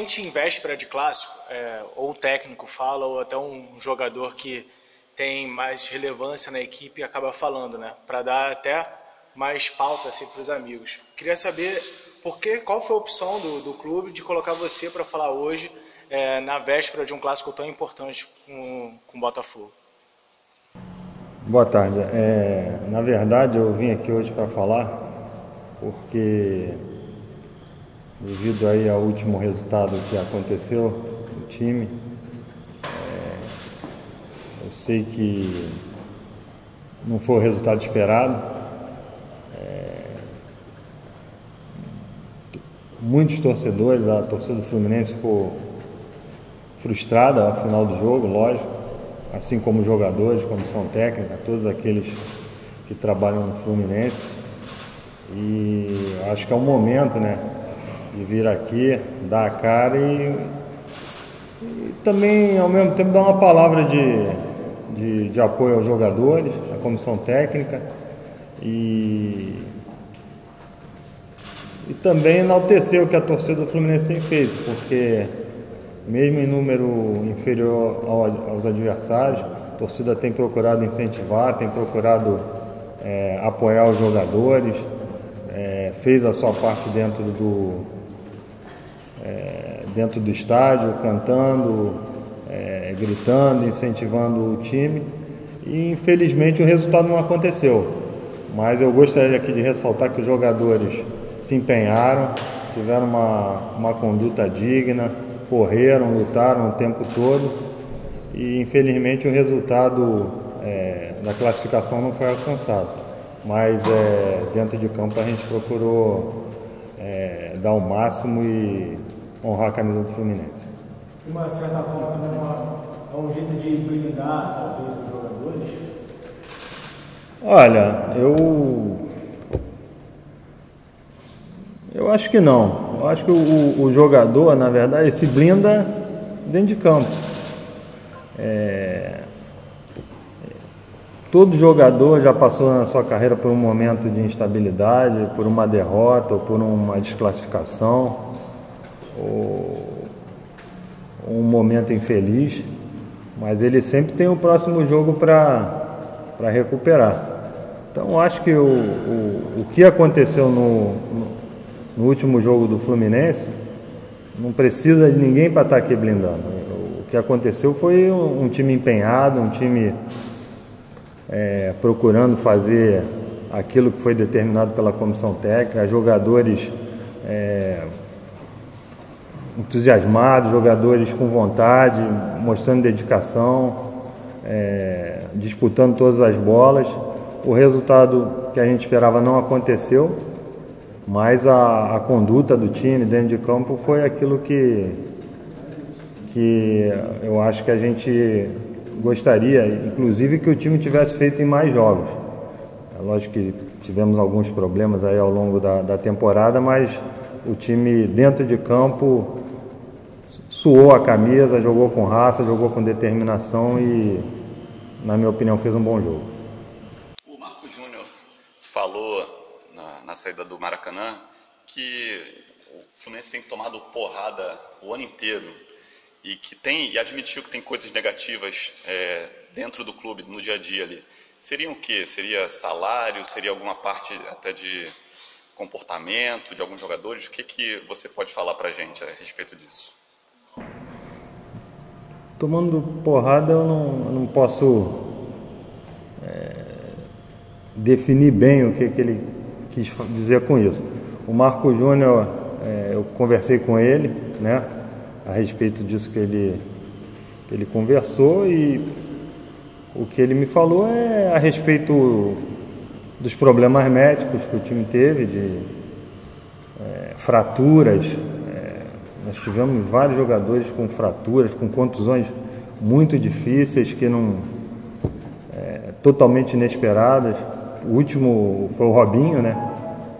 geralmente em véspera de clássico, ou o técnico fala, ou até um jogador que tem mais relevância na equipe acaba falando, né? Para dar até mais pauta assim, para os amigos. Queria saber qual foi a opção do clube de colocar você para falar hoje, na véspera de um clássico tão importante com o Botafogo. Boa tarde. Na verdade, eu vim aqui hoje para falar porque, devido aí ao último resultado que aconteceu no time, eu sei que não foi o resultado esperado. Muitos torcedores, a torcida do Fluminense ficou frustrada ao final do jogo, lógico, assim como os jogadores, comissão técnica, todos aqueles que trabalham no Fluminense. E acho que é o momento, né, de vir aqui, dar a cara e também, ao mesmo tempo, dar uma palavra de apoio aos jogadores, à comissão técnica e também enaltecer o que a torcida do Fluminense tem feito, porque mesmo em número inferior aos adversários, a torcida tem procurado incentivar, tem procurado apoiar os jogadores, fez a sua parte dentro do estádio, cantando, gritando, incentivando o time, e infelizmente o resultado não aconteceu. Mas eu gostaria aqui de ressaltar que os jogadores se empenharam, tiveram uma conduta digna, correram, lutaram o tempo todo e infelizmente o resultado da classificação não foi alcançado. Mas dentro de campo a gente procurou dar o máximo e honrar a camisa do Fluminense. De uma certa forma, é um jeito de blindar talvez os jogadores? Olha, eu acho que não. Eu acho que o jogador, na verdade, se blinda dentro de campo. Todo jogador já passou na sua carreira por um momento de instabilidade, por uma derrota, ou por uma desclassificação, ou um momento infeliz, mas ele sempre tem o próximo jogo para recuperar. Então, acho que o que aconteceu no último jogo do Fluminense não precisa de ninguém para estar aqui blindando. O que aconteceu foi um time empenhado, um time procurando fazer aquilo que foi determinado pela comissão técnica, jogadores entusiasmados, jogadores com vontade, mostrando dedicação, disputando todas as bolas. O resultado que a gente esperava não aconteceu, mas a conduta do time dentro de campo foi aquilo que eu acho que a gente gostaria, inclusive, que o time tivesse feito em mais jogos. É lógico que tivemos alguns problemas aí ao longo da temporada, mas o time dentro de campo suou a camisa, jogou com raça, jogou com determinação e, na minha opinião, fez um bom jogo. O Marco Júnior falou na saída do Maracanã que o Fluminense tem tomado porrada o ano inteiro e admitiu que tem coisas negativas dentro do clube, no dia a dia ali. Seria o quê? Seria salário? Seria alguma parte até de comportamento de alguns jogadores? O que você pode falar pra gente a respeito disso? Tomando porrada eu não posso definir bem o que ele quis dizer com isso. O Marco Júnior, eu conversei com ele, né, a respeito disso que ele conversou, e o que ele me falou é a respeito dos problemas médicos que o time teve, de fraturas. Nós tivemos vários jogadores com fraturas, com contusões muito difíceis, que totalmente inesperadas. O último foi o Robinho, né?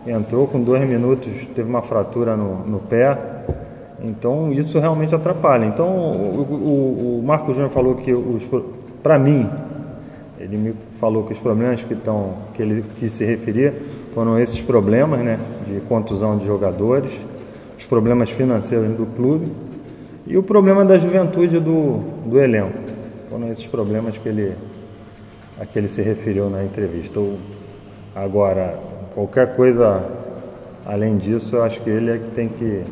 Entrou com 2 minutos, teve uma fratura no pé. Então isso realmente atrapalha. Então o Marco Júnior falou que, para mim, ele me falou que os problemas que ele quis se referir foram esses problemas, né, de contusão de jogadores, os problemas financeiros do clube E o problema da juventude do elenco. Foram esses problemas a que ele se referiu na entrevista. Agora, qualquer coisa além disso, eu acho que ele é que tem que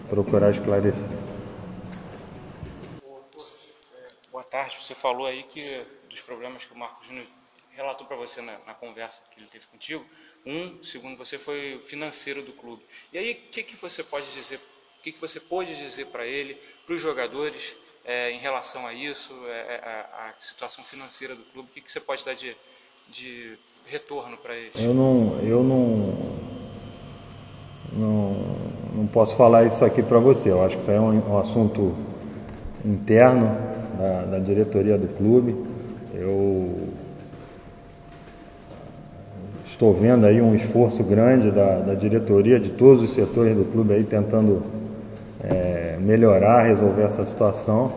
procurar esclarecer. Boa tarde. Você falou aí dos problemas que o Marco Júnior relatou para você na conversa que ele teve contigo. Segundo você, foi o financeiro do clube. E aí, o que você pode dizer? O que você pôde dizer para ele, para os jogadores, em relação a isso, a situação financeira do clube? O que você pode dar de retorno para eles? Eu não posso falar isso aqui para você. Eu acho que isso aí é um assunto interno da diretoria do clube. Eu estou vendo aí um esforço grande da diretoria, de todos os setores do clube aí tentando melhorar, resolver essa situação.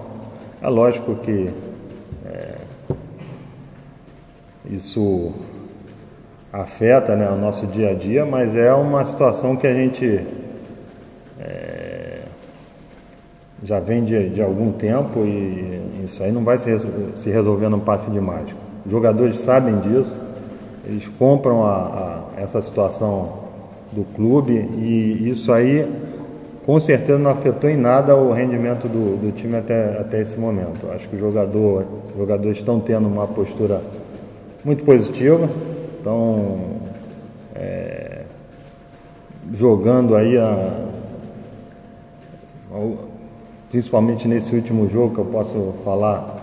É lógico que isso afeta, né, o nosso dia a dia, mas é uma situação que a gente já vem de algum tempo e isso aí não vai se resolver num passe de mágica. Os jogadores sabem disso, eles compram essa situação do clube e isso aí com certeza não afetou em nada o rendimento do time até esse momento. Acho que os jogadores estão tendo uma postura muito positiva, estão jogando aí, principalmente nesse último jogo que eu posso falar,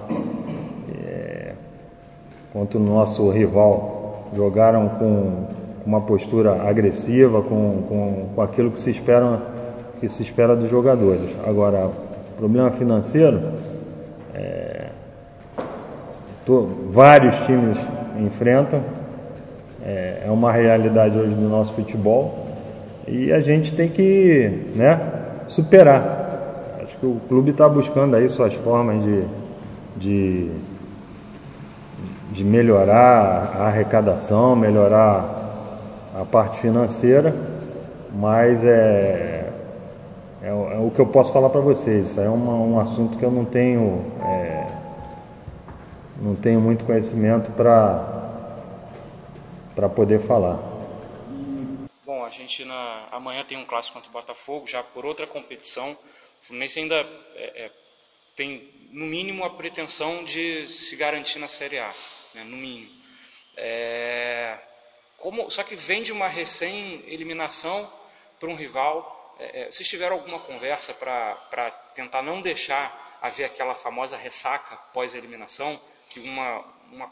contra o nosso rival, jogaram com uma postura agressiva, com aquilo que se espera dos jogadores. Agora, problema financeiro, vários times enfrentam, é uma realidade hoje do nosso futebol e a gente tem que, superar. Acho que o clube está buscando aí suas formas de melhorar a arrecadação, melhorar a parte financeira, mas é o que eu posso falar para vocês. Isso é um assunto que eu não tenho muito conhecimento para poder falar. Bom, a gente amanhã tem um clássico contra o Botafogo, já por outra competição. O Fluminense ainda tem, no mínimo, a pretensão de se garantir na Série A, né, no mínimo. Só que vem de uma recém-eliminação para um rival. Vocês tiveram alguma conversa para tentar não deixar haver aquela famosa ressaca pós-eliminação, que uma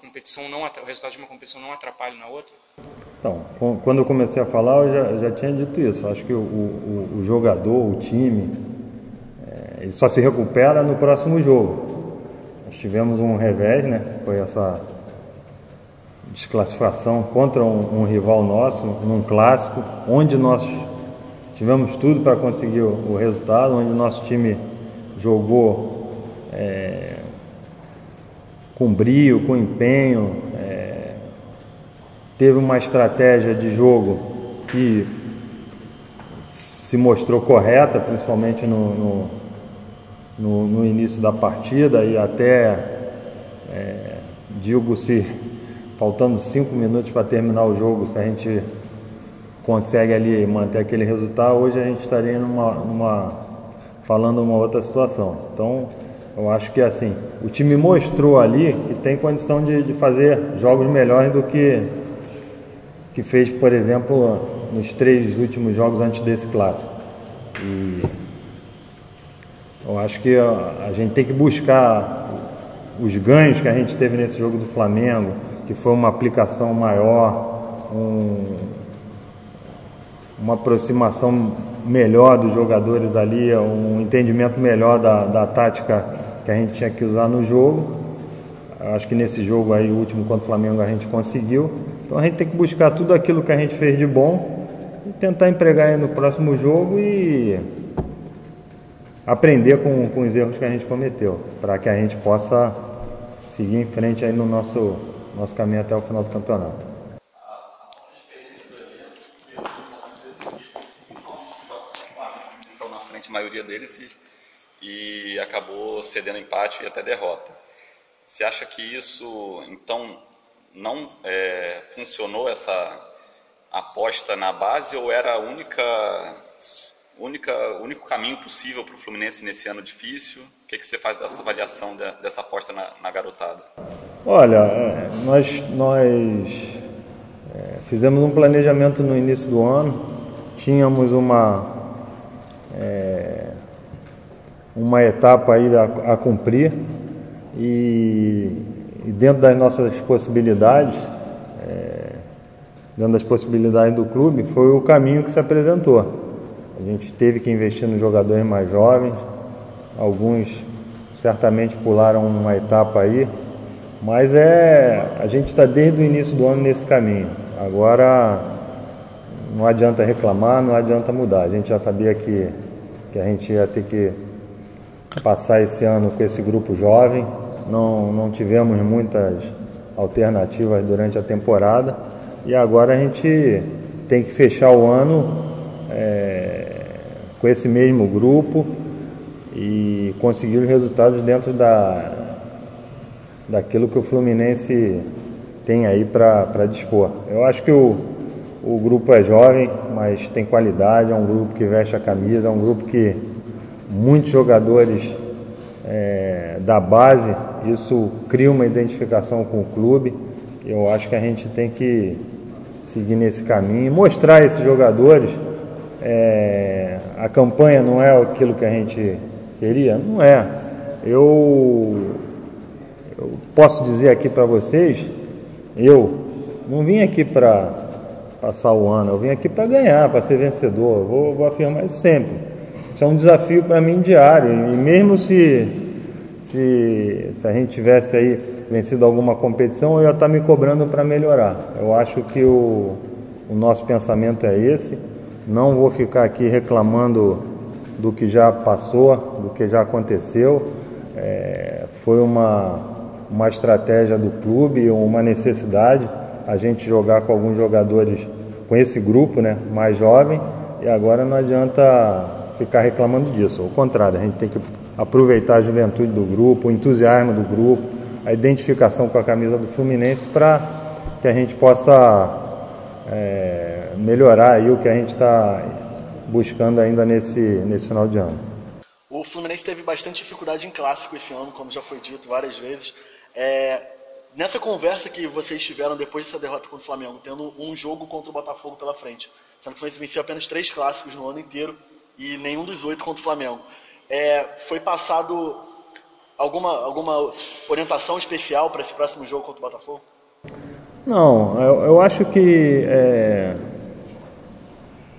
competição o resultado de uma competição não atrapalhe na outra? Então, quando eu comecei a falar, eu já tinha dito isso. Acho que o jogador, o time, ele só se recupera no próximo jogo. Nós tivemos um revés, né? Foi essa desclassificação contra um rival nosso, num clássico, onde nós tivemos tudo para conseguir o resultado, onde o nosso time jogou com brio, com empenho, teve uma estratégia de jogo que se mostrou correta, principalmente no início da partida e até, digo, se faltando 5 minutos para terminar o jogo, se a gente consegue ali manter aquele resultado, hoje a gente estaria falando uma outra situação. Então, eu acho que assim, o time mostrou ali que tem condição de fazer jogos melhores do que fez, por exemplo, nos 3 últimos jogos antes desse clássico. E eu acho que a gente tem que buscar os ganhos que a gente teve nesse jogo do Flamengo, que foi uma aplicação maior, uma aproximação melhor dos jogadores ali, um entendimento melhor da tática que a gente tinha que usar no jogo. Acho que nesse jogo aí, o último contra o Flamengo, a gente conseguiu. Então a gente tem que buscar tudo aquilo que a gente fez de bom e tentar empregar aí no próximo jogo e aprender com os erros que a gente cometeu, para que a gente possa seguir em frente aí no nosso caminho até o final do campeonato. Estão na frente a maioria deles e acabou cedendo empate e até derrota. Você acha que isso, então, não funcionou, essa aposta na base, ou era o único caminho possível para o Fluminense nesse ano difícil? O que você faz dessa avaliação dessa aposta na garotada? Olha, nós fizemos um planejamento no início do ano, tínhamos uma etapa aí a cumprir e dentro das nossas possibilidades, dentro das possibilidades do clube, foi o caminho que se apresentou. A gente teve que investir nos jogadores mais jovens, alguns certamente pularam uma etapa aí, mas a gente está desde o início do ano nesse caminho. Agora não adianta reclamar, não adianta mudar. A gente já sabia que a gente ia ter que passar esse ano com esse grupo jovem, não tivemos muitas alternativas durante a temporada e agora a gente tem que fechar o ano com esse mesmo grupo e conseguir os resultados dentro daquilo que o Fluminense tem aí para dispor. Eu acho que o grupo é jovem, mas tem qualidade, é um grupo que veste a camisa, é um grupo que muitos jogadores da base, isso cria uma identificação com o clube. Eu acho que a gente tem que seguir nesse caminho e mostrar a esses jogadores. A campanha não é aquilo que a gente queria? Não é. Eu posso dizer aqui para vocês, eu não vim aqui para passar o ano, eu vim aqui para ganhar, para ser vencedor. Vou afirmar isso sempre. Isso é um desafio para mim diário. E mesmo se a gente tivesse aí vencido alguma competição, eu ia estar me cobrando para melhorar. Eu acho que o nosso pensamento é esse. Não vou ficar aqui reclamando do que já passou, do que já aconteceu. Foi uma estratégia do clube, uma necessidade a gente jogar com alguns jogadores, com esse grupo, né, mais jovem, e agora não adianta ficar reclamando disso. Ao contrário, a gente tem que aproveitar a juventude do grupo, o entusiasmo do grupo, a identificação com a camisa do Fluminense para que a gente possa melhorar aí o que a gente está buscando ainda nesse final de ano. O Fluminense teve bastante dificuldade em clássico esse ano, como já foi dito várias vezes. Nessa conversa que vocês tiveram depois dessa derrota contra o Flamengo, tendo um jogo contra o Botafogo pela frente, sendo que o Fluminense venceu apenas 3 clássicos no ano inteiro e nenhum dos 8 contra o Flamengo, foi passado alguma orientação especial para esse próximo jogo contra o Botafogo? Não, eu acho que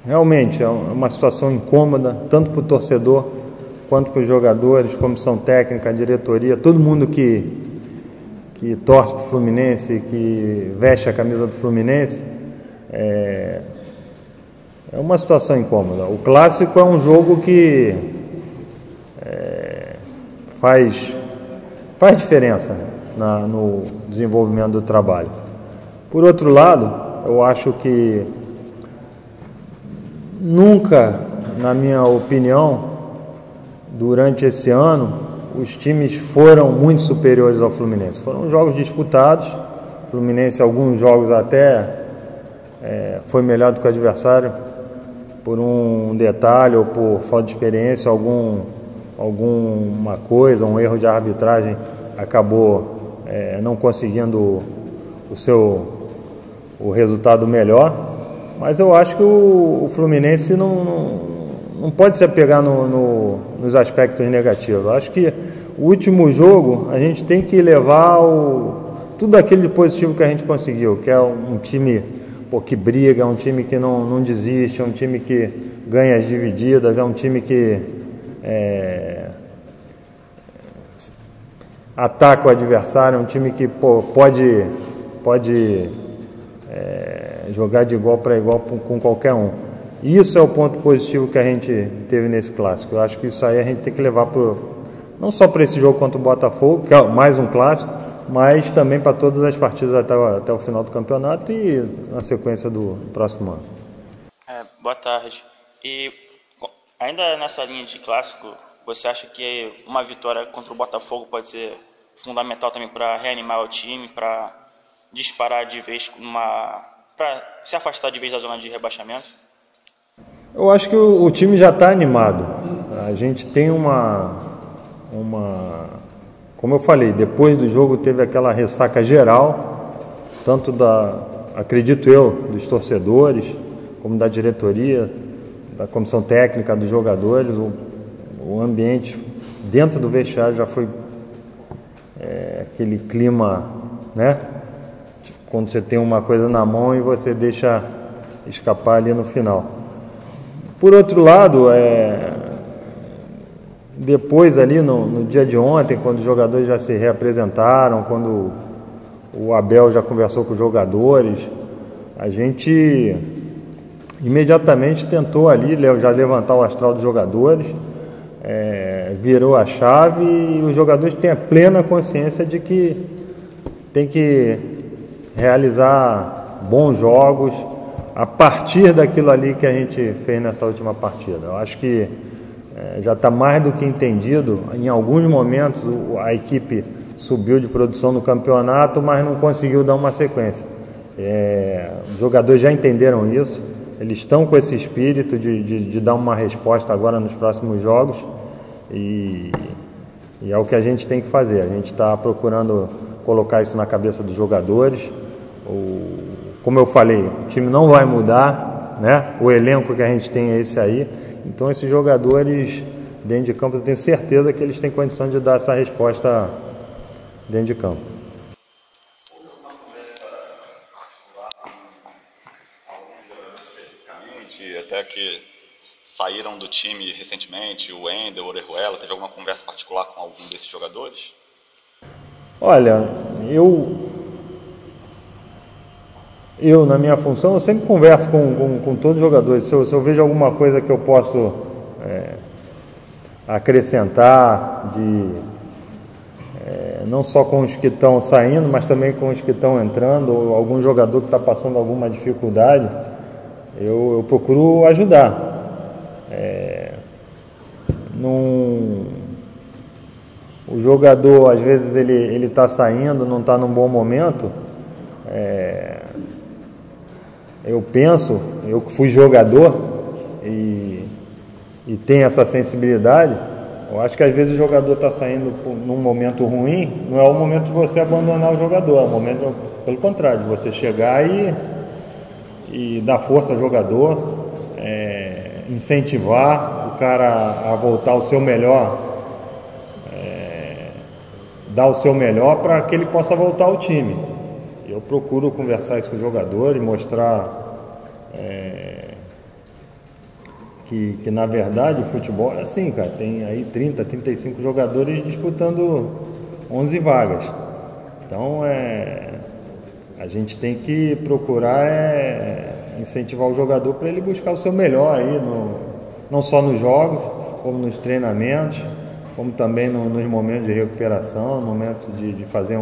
realmente é uma situação incômoda, tanto para o torcedor quanto para os jogadores, comissão técnica, diretoria, todo mundo que torce para o Fluminense, que veste a camisa do Fluminense. É uma situação incômoda. O clássico é um jogo que faz diferença, né, no desenvolvimento do trabalho. Por outro lado, eu acho que nunca, na minha opinião, durante esse ano, os times foram muito superiores ao Fluminense. Foram jogos disputados. O Fluminense, alguns jogos até foi melhor do que o adversário por um detalhe ou por falta de experiência, alguma coisa, um erro de arbitragem acabou não conseguindo o resultado melhor. Mas eu acho que o Fluminense não pode se apegar nos aspectos negativos. Eu acho que o último jogo a gente tem que levar tudo aquilo de positivo que a gente conseguiu, que é um time que briga, é um time que não desiste, é um time que ganha as divididas, é um time que ataca o adversário, é um time que pode jogar de igual para igual com qualquer um. Isso é o ponto positivo que a gente teve nesse clássico. Eu acho que isso aí a gente tem que levar não só para esse jogo contra o Botafogo, que é mais um clássico, mas também para todas as partidas até o final do campeonato e na sequência do próximo ano. Boa tarde. E ainda nessa linha de clássico, você acha que uma vitória contra o Botafogo pode ser fundamental também para reanimar o time, para disparar de vez, para se afastar de vez da zona de rebaixamento? Eu acho que o time já está animado. A gente tem como eu falei, depois do jogo teve aquela ressaca geral, tanto acredito eu, dos torcedores, como da diretoria, da comissão técnica, dos jogadores. O ambiente dentro do vestiário já foi aquele clima, né? Tipo, quando você tem uma coisa na mão e você deixa escapar ali no final. Por outro lado, depois ali no dia de ontem, quando os jogadores já se reapresentaram, quando o Abel já conversou com os jogadores, a gente imediatamente tentou ali já levantar o astral dos jogadores, virou a chave e os jogadores têm a plena consciência de que tem que realizar bons jogos a partir daquilo ali que a gente fez nessa última partida. Eu acho que já está mais do que entendido. Em alguns momentos a equipe subiu de produção no campeonato, mas não conseguiu dar uma sequência. Os jogadores já entenderam isso, eles estão com esse espírito de dar uma resposta agora nos próximos jogos e é o que a gente tem que fazer. A gente está procurando colocar isso na cabeça dos jogadores. Como eu falei, o time não vai mudar, né? O elenco que a gente tem é esse aí. Então esses jogadores dentro de campo, eu tenho certeza que eles têm condição de dar essa resposta dentro de campo. Até que saíram do time recentemente, o Wendel, o Orejuela, teve alguma conversa particular com algum desses jogadores? Olha, eu na minha função, eu sempre converso com todos os jogadores. Se eu vejo alguma coisa que eu posso acrescentar, não só com os que estão saindo, mas também com os que estão entrando, ou algum jogador que está passando alguma dificuldade, eu procuro ajudar. O jogador, às vezes, ele está saindo, não está num bom momento. Eu penso, eu que fui jogador e tenho essa sensibilidade, eu acho que às vezes o jogador está saindo num momento ruim, não é o momento de você abandonar o jogador, é o momento, pelo contrário, de você chegar e dar força ao jogador, incentivar o cara a voltar ao seu melhor, dar o seu melhor para que ele possa voltar ao time. Eu procuro conversar isso com os jogadores, mostrar que na verdade o futebol é assim, cara, tem aí 30, 35 jogadores disputando 11 vagas. Então a gente tem que procurar incentivar o jogador para ele buscar o seu melhor aí, não só nos jogos, como nos treinamentos, como também nos momentos de recuperação, no momento de fazer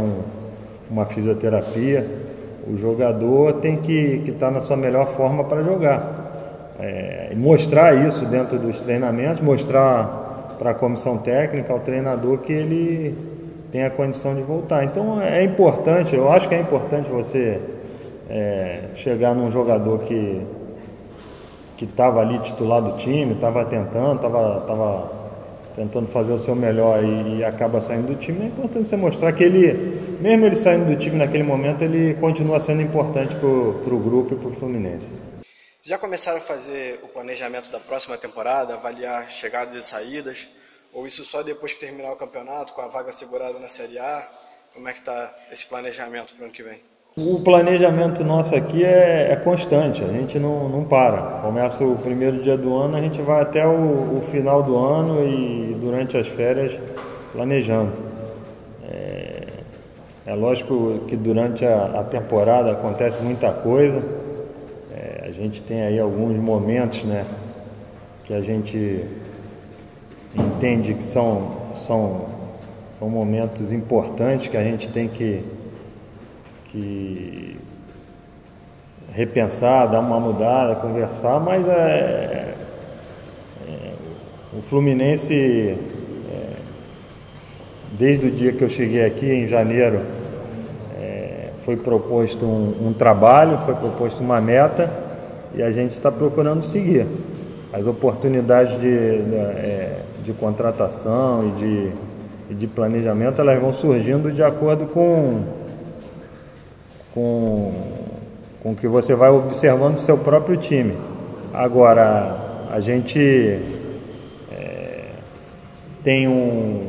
uma fisioterapia. O jogador tem que estar na sua melhor forma para jogar. Mostrar isso dentro dos treinamentos, mostrar para a comissão técnica, ao treinador, que ele tem a condição de voltar. Então é importante, eu acho que é importante você chegar num jogador que estava ali titular do time, estava tentando fazer o seu melhor e acaba saindo do time. É importante você mostrar que ele, mesmo ele saindo do time naquele momento, ele continua sendo importante para o grupo e para o Fluminense. Vocês já começaram a fazer o planejamento da próxima temporada, avaliar chegadas e saídas? Ou isso só depois que terminar o campeonato, com a vaga segurada na Série A? Como é que está esse planejamento para o ano que vem? O planejamento nosso aqui é constante, a gente não para. Começa o primeiro dia do ano, a gente vai até o final do ano e durante as férias planejando. É lógico que durante a temporada acontece muita coisa. A gente tem aí alguns momentos, né, que a gente entende que são momentos importantes que a gente tem que repensar, dar uma mudada, conversar, mas o Fluminense desde o dia que eu cheguei aqui, em janeiro, foi proposto um trabalho, foi proposto uma meta e a gente está procurando seguir. As oportunidades de contratação e de planejamento, elas vão surgindo de acordo com o que você vai observando do seu próprio time. Agora, a gente tem um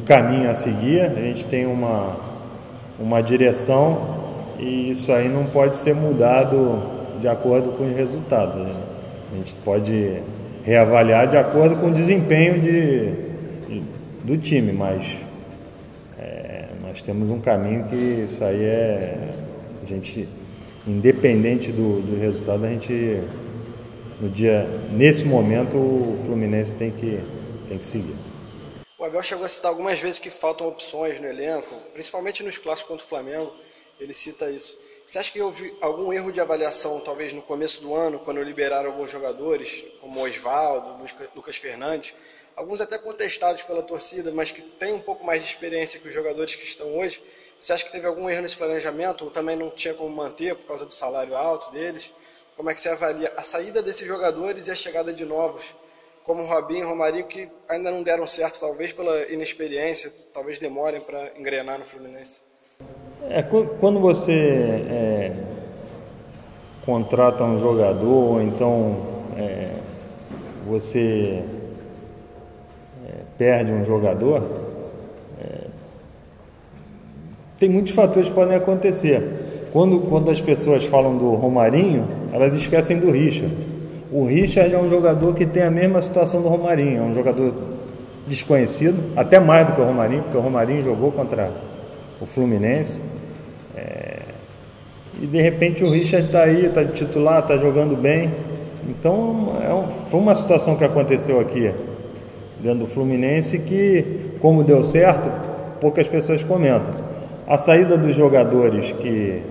caminho a seguir, a gente tem uma direção e isso aí não pode ser mudado de acordo com os resultados, né? A gente pode reavaliar de acordo com o desempenho do time, mas nós temos um caminho que isso aí a gente, independente do resultado, a gente nesse momento o Fluminense tem que seguir. O Abel chegou a citar algumas vezes que faltam opções no elenco, principalmente nos clássicos contra o Flamengo, ele cita isso. Você acha que houve algum erro de avaliação, talvez no começo do ano, quando liberaram alguns jogadores, como Osvaldo, Lucas Fernandes, alguns até contestados pela torcida, mas que têm um pouco mais de experiência que os jogadores que estão hoje? Você acha que teve algum erro nesse planejamento, ou também não tinha como manter por causa do salário alto deles? Como é que você avalia a saída desses jogadores e a chegada de novos, como o Robinho e o Romarinho, que ainda não deram certo, talvez pela inexperiência, talvez demorem para engrenar no Fluminense? Quando você contrata um jogador, ou então você perde um jogador, tem muitos fatores que podem acontecer. Quando as pessoas falam do Romarinho, elas esquecem do Richard. O Richard é um jogador que tem a mesma situação do Romarinho, é um jogador desconhecido, até mais do que o Romarinho, porque o Romarinho jogou contra o Fluminense. E de repente o Richard está aí, está de titular, está jogando bem. Então foi uma situação que aconteceu aqui dentro do Fluminense que, como deu certo, poucas pessoas comentam. A saída dos jogadores que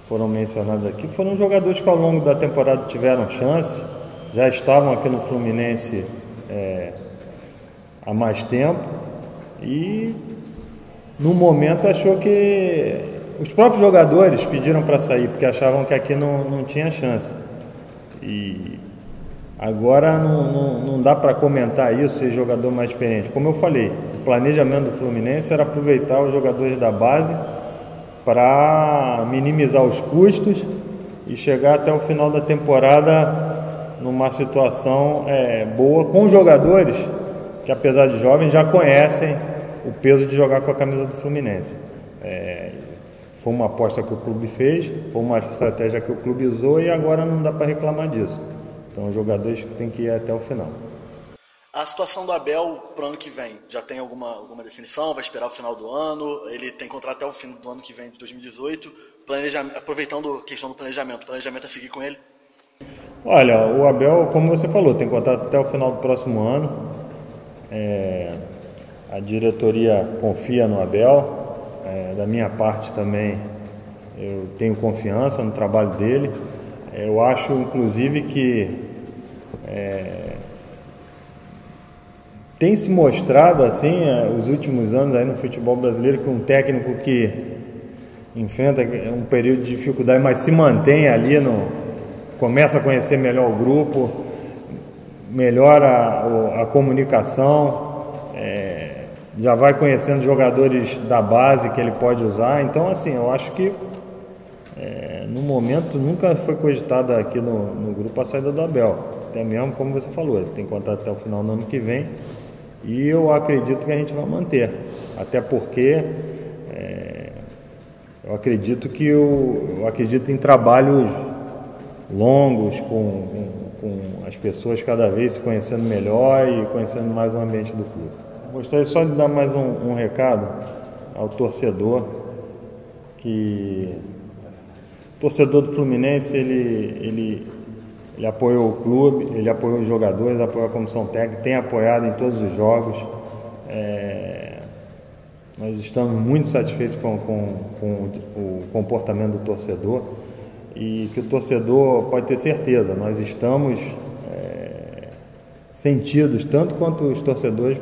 foram mencionados aqui foram jogadores que ao longo da temporada tiveram chance, já estavam aqui no Fluminense há mais tempo e no momento achou que os próprios jogadores pediram para sair porque achavam que aqui não tinha chance. E agora não dá para comentar isso, ser jogador mais experiente. Como eu falei, o planejamento do Fluminense era aproveitar os jogadores da base para minimizar os custos e chegar até o final da temporada numa situação boa com jogadores que, apesar de jovens, já conhecem o peso de jogar com a camisa do Fluminense. Foi uma aposta que o clube fez, foi uma estratégia que o clube usou e agora não dá para reclamar disso. Então os jogadores têm que ir até o final. A situação do Abel para o ano que vem, já tem alguma definição? Vai esperar o final do ano? Ele tem contrato até o fim do ano que vem, de 2018. Aproveitando a questão do planejamento, o planejamento é seguir com ele? Olha, o Abel, como você falou, tem contrato até o final do próximo ano. A diretoria confia no Abel. Da minha parte também, eu tenho confiança no trabalho dele. Eu acho, inclusive, que tem se mostrado assim, os últimos anos aí no futebol brasileiro, que um técnico que enfrenta um período de dificuldade, mas se mantém ali, começa a conhecer melhor o grupo, melhora a comunicação, já vai conhecendo jogadores da base que ele pode usar. Então, assim, eu acho que no momento nunca foi cogitada aqui no grupo a saída do Abel. Até mesmo, como você falou, ele tem contrato até o final do ano que vem. E eu acredito que a gente vai manter, até porque eu acredito em trabalhos longos, com as pessoas cada vez se conhecendo melhor e conhecendo mais o ambiente do clube. Gostaria só de dar mais um recado ao torcedor, que o torcedor do Fluminense ele apoiou o clube, ele apoiou os jogadores, apoiou a comissão técnica, tem apoiado em todos os jogos. Nós estamos muito satisfeitos com o comportamento do torcedor e que o torcedor pode ter certeza, nós estamos sentidos, tanto quanto os torcedores,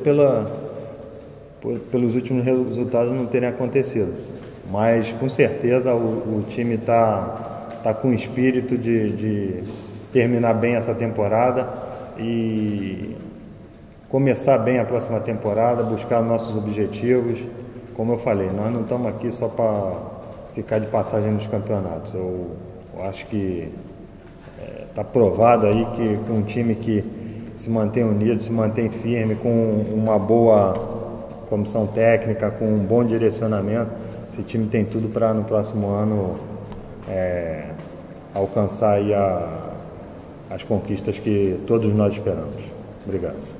pelos últimos resultados não terem acontecido. Mas com certeza o time está com o espírito de terminar bem essa temporada e começar bem a próxima temporada, buscar nossos objetivos. Como eu falei, nós não estamos aqui só para ficar de passagem nos campeonatos. Eu acho que está provado aí que com um time que se mantém unido, se mantém firme, com uma boa comissão técnica, com um bom direcionamento, esse time tem tudo para no próximo ano alcançar aí as conquistas que todos nós esperamos. Obrigado.